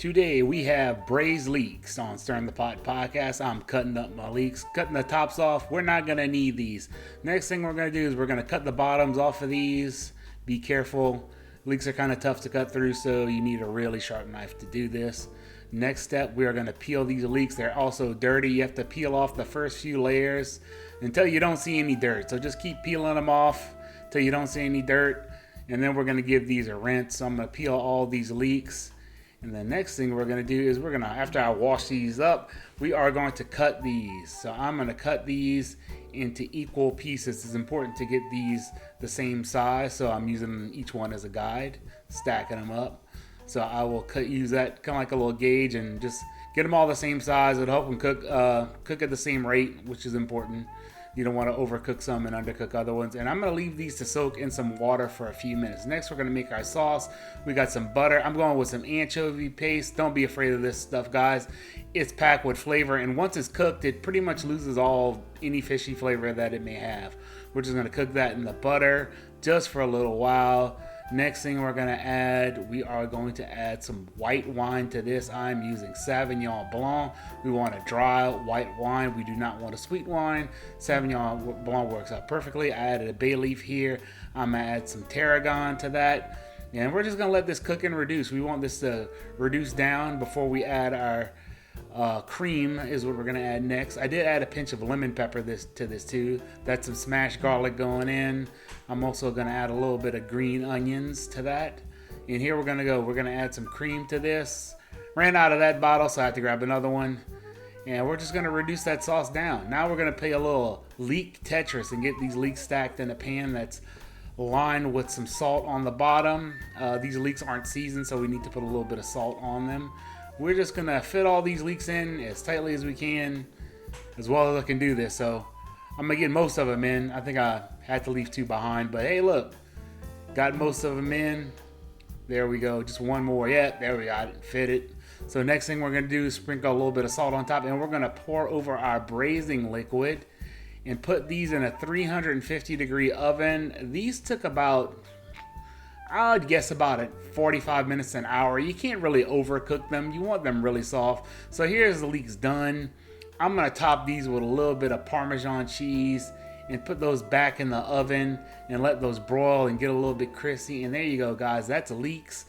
Today we have Braised Leeks on Stirrin the Pot podcast. I'm cutting up my leeks, cutting the tops off. We're not going to need these. Next thing we're going to do is we're going to cut the bottoms off of these. Be careful. Leeks are kind of tough to cut through, so you need a really sharp knife to do this. Next step, we are going to peel these leeks. They're also dirty. You have to peel off the first few layers until you don't see any dirt. So just keep peeling them off until you don't see any dirt. And then we're going to give these a rinse. So I'm going to peel all these leeks. And the next thing we're going to do is we're going to, after I wash these up, we are going to cut these. So I'm going to cut these into equal pieces. It's important to get these the same size. So I'm using each one as a guide, stacking them up. So I will use that kind of like a little gauge and just get them all the same size. It'll help them cook at the same rate, which is important. You don't want to overcook some and undercook other ones. And I'm going to leave these to soak in some water for a few minutes. Next, we're going to make our sauce. We got some butter. I'm going with some anchovy paste. Don't be afraid of this stuff, guys. It's packed with flavor. And once it's cooked, it pretty much loses any fishy flavor that it may have. We're just going to cook that in the butter just for a little while. Next thing we're going to add, we are going to add some white wine to this. I'm using Sauvignon Blanc. We want a dry white wine. We do not want a sweet wine. Sauvignon Blanc works out perfectly. I added a bay leaf here. I'm going to add some tarragon to that. And we're just going to let this cook and reduce. We want this to reduce down before we add our cream is what we're going to add next. I did add a pinch of lemon pepper to this too. That's some smashed garlic going in. I'm also going to add a little bit of green onions to that. And here we're going to add some cream to this. Ran out of that bottle, so I have to grab another one. And we're just going to reduce that sauce down. Now we're going to play a little leek Tetris and get these leeks stacked in a pan that's lined with some salt on the bottom. These leeks aren't seasoned, so we need to put a little bit of salt on them. We're just going to fit all these leeks in as tightly as we can, as well as I can do this. So I'm going to get most of them in. I think I had to leave two behind, but hey, look, got most of them in. There we go. Just one more. Yeah, there we got it. Fit it. So next thing we're going to do is sprinkle a little bit of salt on top, and we're going to pour over our braising liquid and put these in a 350-degree oven. These took about, I would guess, about 45 minutes to an hour. You can't really overcook them. You want them really soft. So here's the leeks done. I'm going to top these with a little bit of Parmesan cheese and put those back in the oven and let those broil and get a little bit crispy. And there you go, guys. That's leeks,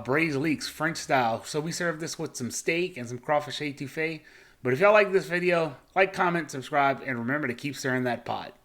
braised leeks, French style. So we serve this with some steak and some crawfish etouffee. But if y'all like this video, like, comment, subscribe, and remember to keep stirring that pot.